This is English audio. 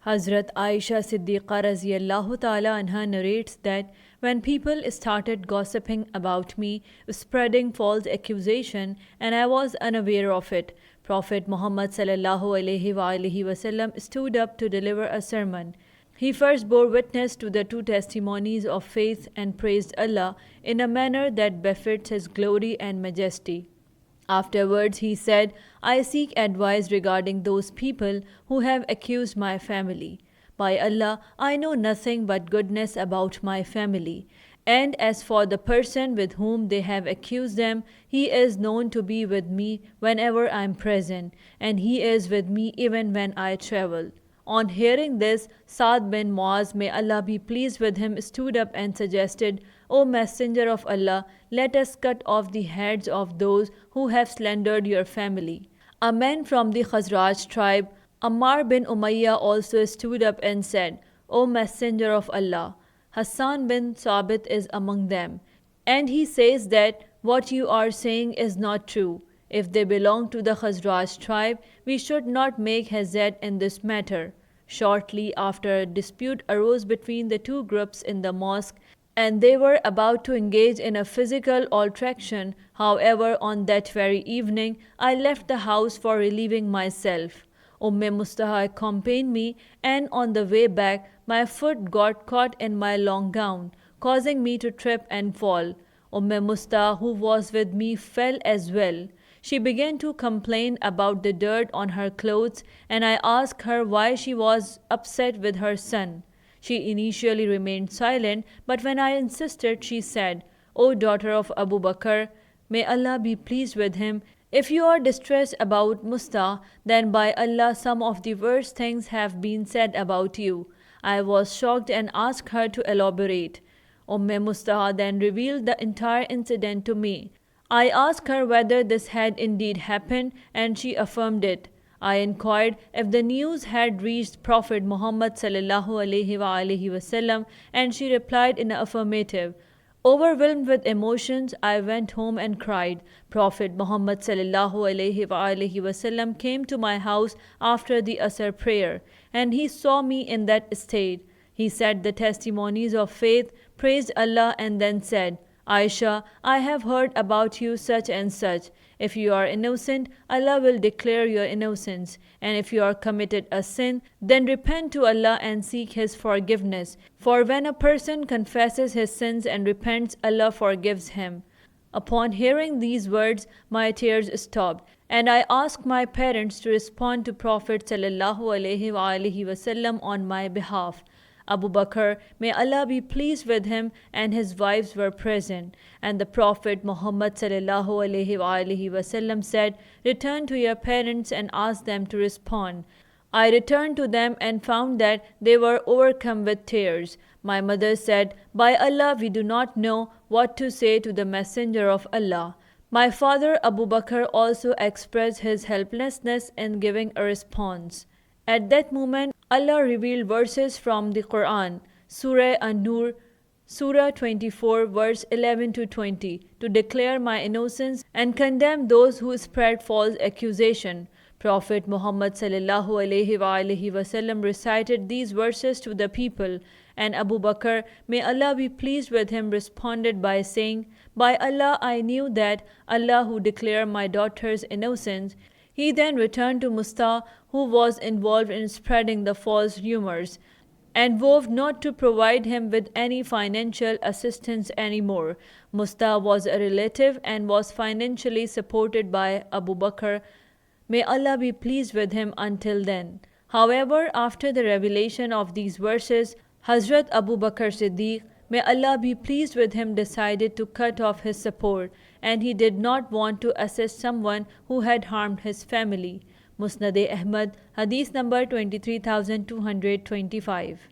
Hazrat Aisha Siddiqa Raziyallahu Ta'ala Anha narrates that when people started gossiping about me, spreading false accusation, and I was unaware of it, Prophet Muhammad Sallallahu Alaihi Wasallam stood up to deliver a sermon. He first bore witness to the two testimonies of faith and praised Allah in a manner that befits His glory and majesty. Afterwards, he said, I seek advice regarding those people who have accused my family. By Allah, I know nothing but goodness about my family. And as for the person with whom they have accused them, he is known to be with me whenever I am present, and he is with me even when I travel. On hearing this, Sa'd bin Muaz, may Allah be pleased with him, stood up and suggested, O Messenger of Allah, let us cut off the heads of those who have slandered your family. A man from the Khazraj tribe, Ammar bin Umayyah, also stood up and said, O Messenger of Allah, Hassan bin Sabit is among them, and he says that what you are saying is not true. If they belong to the Khazraj tribe, we should not make hazard in this matter. Shortly after, a dispute arose between the two groups in the mosque, and they were about to engage in a physical altercation. However, on that very evening, I left the house for relieving myself. Mustaha accompanied me, and on the way back, my foot got caught in my long gown, causing me to trip and fall. Mustaha, who was with me, fell as well. She began to complain about the dirt on her clothes, and I asked her why she was upset with her son. She initially remained silent, but when I insisted, she said, O daughter of Abu Bakr, may Allah be pleased with him, if you are distressed about Musta, then by Allah some of the worst things have been said about you. I was shocked and asked her to elaborate. Mustaha then revealed the entire incident to me. I asked her whether this had indeed happened, and she affirmed it. I inquired if the news had reached Prophet Muhammad sallallahu alaihi wasallam, and she replied in the affirmative. Overwhelmed with emotions, I went home and cried. Prophet Muhammad sallallahu alaihi wasallam came to my house after the Asr prayer, and he saw me in that state. He said the testimonies of faith, praised Allah, and then said, Aisha, I have heard about you such and such. If you are innocent, Allah will declare your innocence. And if you are committed a sin, then repent to Allah and seek His forgiveness. For when a person confesses his sins and repents, Allah forgives him. Upon hearing these words, my tears stopped, and I asked my parents to respond to Prophet sallallahu alaihi wasallam on my behalf. Abu Bakr, may Allah be pleased with him, and his wives were present. And the Prophet Muhammad sallallahu alaihi wasallam said, Return to your parents and ask them to respond. I returned to them and found that they were overcome with tears. My mother said, By Allah, we do not know what to say to the Messenger of Allah. My father Abu Bakr also expressed his helplessness in giving a response. At that moment, Allah revealed verses from the Quran, Surah An-Nur, Surah 24, verse 11 to 20, to declare my innocence and condemn those who spread false accusation. Prophet Muhammad sallallahu alaihi wasallam recited these verses to the people, and Abu Bakr, may Allah be pleased with him, responded by saying, By Allah, I knew that Allah who declared my daughter's innocence. He then returned to Musta, who was involved in spreading the false rumors, and vowed not to provide him with any financial assistance anymore. Musta was a relative and was financially supported by Abu Bakr. May Allah be pleased with him until then. However, after the revelation of these verses, Hazrat Abu Bakr Siddiq, may Allah be pleased with him, decided to cut off his support, and he did not want to assist someone who had harmed his family. Musnad-e Ahmad, Hadith number 23225.